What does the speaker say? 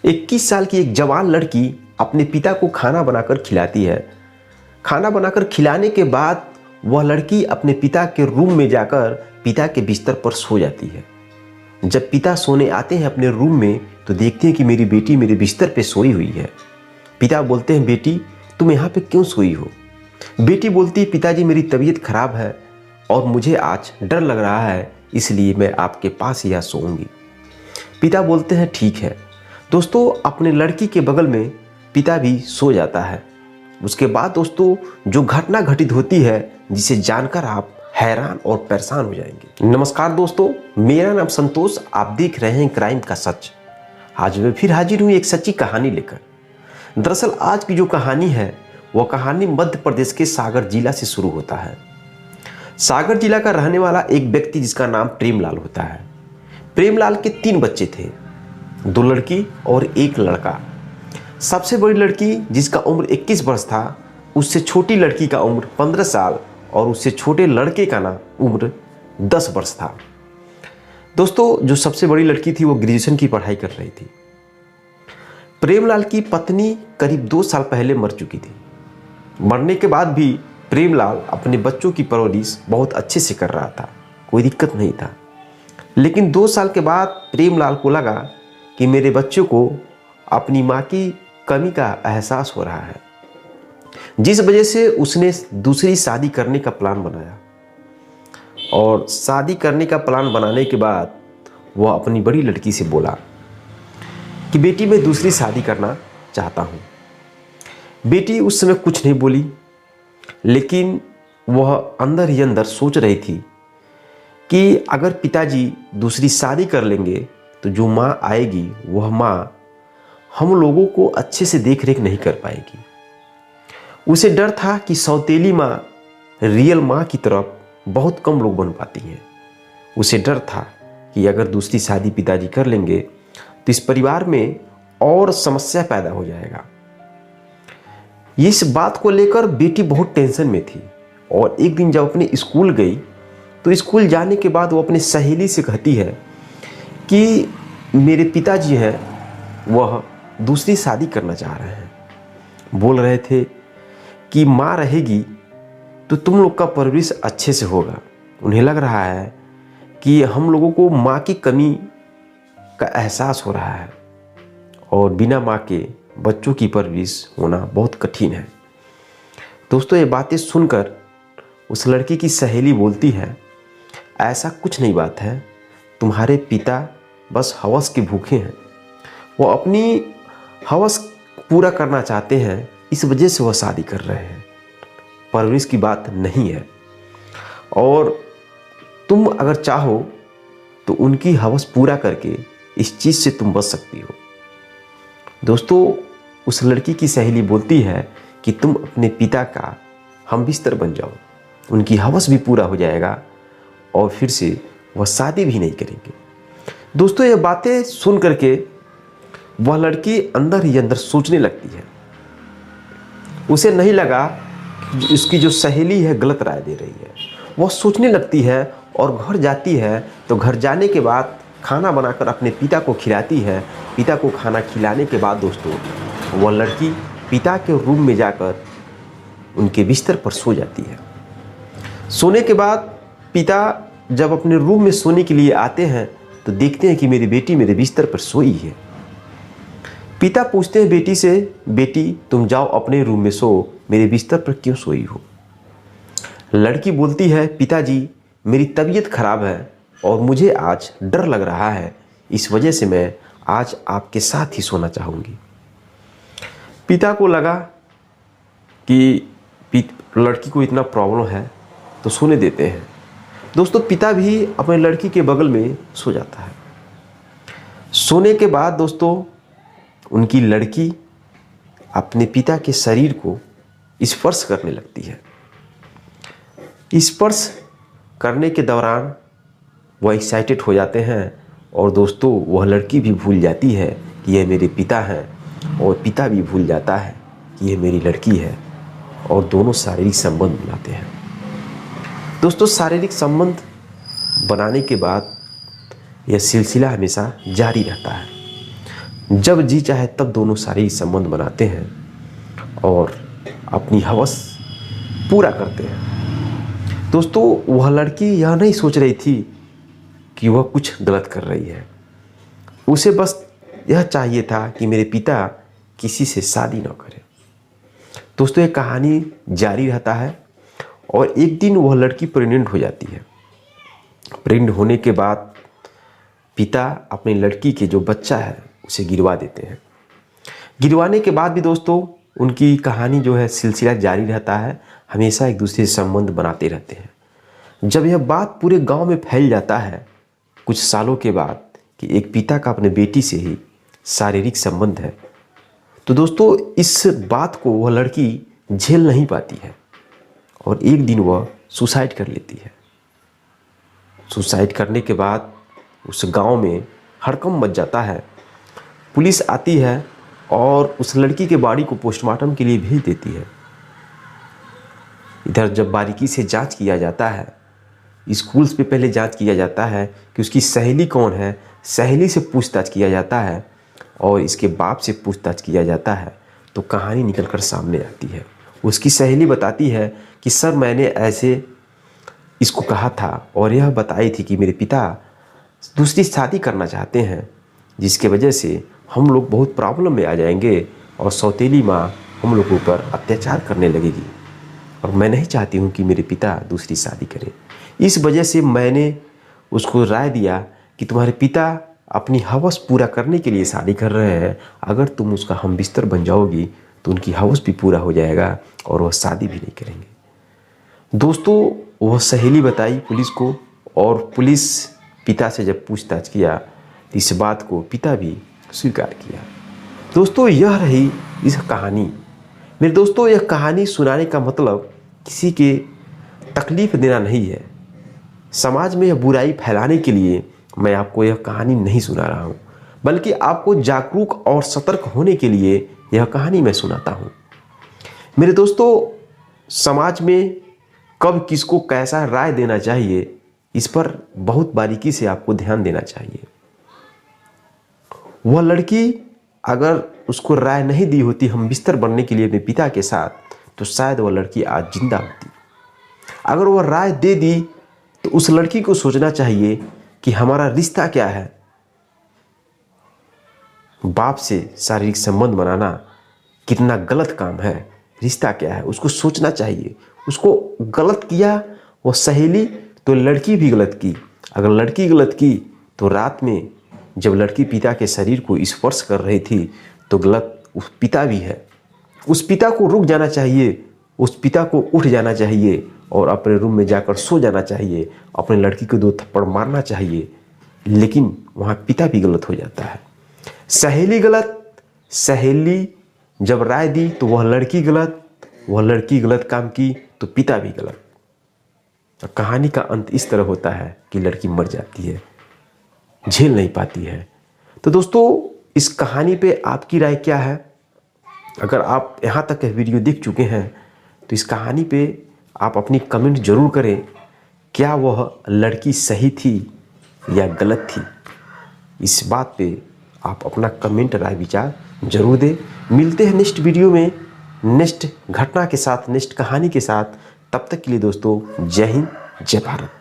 21 साल की एक जवान लड़की अपने पिता को खाना बनाकर खिलाती है। खाना बनाकर खिलाने के बाद वह लड़की अपने पिता के रूम में जाकर पिता के बिस्तर पर सो जाती है। जब पिता सोने आते हैं अपने रूम में तो देखते हैं कि मेरी बेटी मेरे बिस्तर पे सोई हुई है। पिता बोलते हैं, बेटी तुम यहाँ पे क्यों सोई हो? बेटी बोलती है, पिताजी मेरी तबीयत खराब है और मुझे आज डर लग रहा है, इसलिए मैं आपके पास यहाँ सोऊंगी। पिता बोलते हैं ठीक है। दोस्तों, अपने लड़की के बगल में पिता भी सो जाता है। उसके बाद दोस्तों जो घटना घटित होती है जिसे जानकर आप हैरान और परेशान हो जाएंगे। नमस्कार दोस्तों, मेरा नाम संतोष, आप देख रहे हैं क्राइम का सच। आज मैं फिर हाजिर हूँ एक सच्ची कहानी लेकर। दरअसल आज की जो कहानी है वह कहानी मध्य प्रदेश के सागर जिला से शुरू होता है। सागर जिला का रहने वाला एक व्यक्ति जिसका नाम प्रेमलाल होता है। प्रेमलाल के 3 बच्चे थे, 2 लड़की और 1 लड़का। सबसे बड़ी लड़की जिसका उम्र 21 वर्ष था, उससे छोटी लड़की का उम्र 15 साल और उससे छोटे लड़के का ना उम्र 10 वर्ष था। दोस्तों जो सबसे बड़ी लड़की थी वो ग्रेजुएशन की पढ़ाई कर रही थी। प्रेमलाल की पत्नी करीब 2 साल पहले मर चुकी थी। मरने के बाद भी प्रेमलाल अपने बच्चों की परवरिश बहुत अच्छे से कर रहा था, कोई दिक्कत नहीं था। लेकिन 2 साल के बाद प्रेमलाल को लगा कि मेरे बच्चों को अपनी माँ की कमी का एहसास हो रहा है, जिस वजह से उसने दूसरी शादी करने का प्लान बनाया। और शादी करने का प्लान बनाने के बाद वह अपनी बड़ी लड़की से बोला कि बेटी मैं दूसरी शादी करना चाहता हूँ। बेटी उस समय कुछ नहीं बोली, लेकिन वह अंदर ही अंदर सोच रही थी कि अगर पिताजी दूसरी शादी कर लेंगे तो जो माँ आएगी वह माँ हम लोगों को अच्छे से देख रेख नहीं कर पाएगी। उसे डर था कि सौतेली माँ रियल माँ की तरफ बहुत कम लोग बन पाती हैं। उसे डर था कि अगर दूसरी शादी पिताजी कर लेंगे तो इस परिवार में और समस्या पैदा हो जाएगा। इस बात को लेकर बेटी बहुत टेंशन में थी और एक दिन जब अपने स्कूल गई तो स्कूल जाने के बाद वो अपनी सहेली से कहती है कि मेरे पिताजी हैं वह दूसरी शादी करना चाह रहे हैं। बोल रहे थे कि माँ रहेगी तो तुम लोग का परवरिश अच्छे से होगा। उन्हें लग रहा है कि हम लोगों को माँ की कमी का एहसास हो रहा है और बिना माँ के बच्चों की परवरिश होना बहुत कठिन है। दोस्तों ये बातें सुनकर उस लड़की की सहेली बोलती है, ऐसा कुछ नहीं बात है, तुम्हारे पिता बस हवस के भूखे हैं। वो अपनी हवस पूरा करना चाहते हैं, इस वजह से वह शादी कर रहे हैं, परवरिश की बात नहीं है। और तुम अगर चाहो तो उनकी हवस पूरा करके इस चीज़ से तुम बच सकती हो। दोस्तों उस लड़की की सहेली बोलती है कि तुम अपने पिता का हम बिस्तर बन जाओ, उनकी हवस भी पूरा हो जाएगा और फिर से वह शादी भी नहीं करेंगे। दोस्तों ये बातें सुन करके वह लड़की अंदर ही अंदर सोचने लगती है। उसे नहीं लगा कि उसकी जो सहेली है गलत राय दे रही है। वह सोचने लगती है और घर जाती है तो घर जाने के बाद खाना बनाकर अपने पिता को खिलाती है। पिता को खाना खिलाने के बाद दोस्तों वह लड़की पिता के रूम में जाकर उनके बिस्तर पर सो जाती है। सोने के बाद पिता जब अपने रूम में सोने के लिए आते हैं तो देखते हैं कि मेरी बेटी मेरे बिस्तर पर सोई है। पिता पूछते हैं बेटी से, बेटी तुम जाओ अपने रूम में सो, मेरे बिस्तर पर क्यों सोई हो? लड़की बोलती है, पिताजी मेरी तबीयत खराब है और मुझे आज डर लग रहा है, इस वजह से मैं आज आपके साथ ही सोना चाहूँगी। पिता को लगा कि लड़की को इतना प्रॉब्लम है तो सोने देते हैं। दोस्तों पिता भी अपने लड़की के बगल में सो जाता है। सोने के बाद दोस्तों उनकी लड़की अपने पिता के शरीर को स्पर्श करने लगती है। स्पर्श करने के दौरान वह एक्साइटेड हो जाते हैं और दोस्तों वह लड़की भी भूल जाती है कि यह मेरे पिता हैं और पिता भी भूल जाता है कि यह मेरी लड़की है और दोनों शारीरिक संबंध बनाते हैं। दोस्तों शारीरिक संबंध बनाने के बाद यह सिलसिला हमेशा जारी रहता है। जब जी चाहे तब दोनों शारीरिक संबंध बनाते हैं और अपनी हवस पूरा करते हैं। दोस्तों, वह लड़की यह नहीं सोच रही थी कि वह कुछ गलत कर रही है। उसे बस यह चाहिए था कि मेरे पिता किसी से शादी न करें। दोस्तों, ये कहानी जारी रहता है और एक दिन वह लड़की प्रेग्नेंट हो जाती है। प्रेग्नेंट होने के बाद पिता अपनी लड़की के जो बच्चा है उसे गिरवा देते हैं। गिरवाने के बाद भी दोस्तों उनकी कहानी जो है सिलसिला जारी रहता है, हमेशा एक दूसरे से संबंध बनाते रहते हैं। जब यह बात पूरे गांव में फैल जाता है कुछ सालों के बाद कि एक पिता का अपने बेटी से ही शारीरिक संबंध है, तो दोस्तों इस बात को वह लड़की झेल नहीं पाती है और एक दिन वह सुसाइड कर लेती है। सुसाइड करने के बाद उस गांव में हड़कंप मच जाता है। पुलिस आती है और उस लड़की के बॉडी को पोस्टमार्टम के लिए भेज देती है। इधर जब बारीकी से जांच किया जाता है, स्कूल्स पे पहले जांच किया जाता है कि उसकी सहेली कौन है, सहेली से पूछताछ किया जाता है और इसके बाप से पूछताछ किया जाता है, तो कहानी निकलकर सामने आती है। उसकी सहेली बताती है कि सर मैंने ऐसे इसको कहा था और यह बताई थी कि मेरे पिता दूसरी शादी करना चाहते हैं, जिसके वजह से हम लोग बहुत प्रॉब्लम में आ जाएंगे और सौतेली माँ हम लोग ऊपर अत्याचार करने लगेगी और मैं नहीं चाहती हूँ कि मेरे पिता दूसरी शादी करें। इस वजह से मैंने उसको राय दिया कि तुम्हारे पिता अपनी हवस पूरा करने के लिए शादी कर रहे हैं, अगर तुम उसका हमबिस्तर बन जाओगी तो उनकी हवस भी पूरा हो जाएगा और वह शादी भी नहीं करेंगे। दोस्तों, वह सहेली बताई पुलिस को और पुलिस पिता से जब पूछताछ किया तो इस बात को पिता भी स्वीकार किया। दोस्तों, यह रही इस कहानी। मेरे दोस्तों, यह कहानी सुनाने का मतलब किसी के तकलीफ देना नहीं है। समाज में यह बुराई फैलाने के लिए मैं आपको यह कहानी नहीं सुना रहा हूँ, बल्कि आपको जागरूक और सतर्क होने के लिए यह कहानी मैं सुनाता हूँ। मेरे दोस्तों, समाज में कब किसको कैसा राय देना चाहिए इस पर बहुत बारीकी से आपको ध्यान देना चाहिए। वह लड़की अगर उसको राय नहीं दी होती हम बिस्तर बनने के लिए अपने पिता के साथ, तो शायद वह लड़की आज जिंदा होती। अगर वह राय दे दी तो उस लड़की को सोचना चाहिए कि हमारा रिश्ता क्या है। बाप से शारीरिक संबंध बनाना कितना गलत काम है, रिश्ता क्या है उसको सोचना चाहिए। उसको गलत किया वो सहेली तो लड़की भी गलत की। अगर लड़की गलत की तो रात में जब लड़की पिता के शरीर को स्पर्श कर रही थी तो गलत उस पिता भी है। उस पिता को रुक जाना चाहिए, उस पिता को उठ जाना चाहिए और अपने रूम में जाकर सो जाना चाहिए, अपने लड़की को 2 थप्पड़ मारना चाहिए। लेकिन वहाँ पिता भी गलत हो जाता है। सहेली गलत, सहेली जब राय दी तो वह लड़की गलत, वह लड़की गलत काम की तो पिता भी गलत। और कहानी का अंत इस तरह होता है कि लड़की मर जाती है, झेल नहीं पाती है। तो दोस्तों, इस कहानी पे आपकी राय क्या है? अगर आप यहाँ तक वीडियो देख चुके हैं तो इस कहानी पे आप अपनी कमेंट जरूर करें। क्या वह लड़की सही थी या गलत थी? इस बात पे आप अपना कमेंट राय विचार जरूर दें। मिलते हैं नेक्स्ट वीडियो में नेक्स्ट घटना के साथ, नेक्स्ट कहानी के साथ। तब तक के लिए दोस्तों, जय हिंद, जय भारत।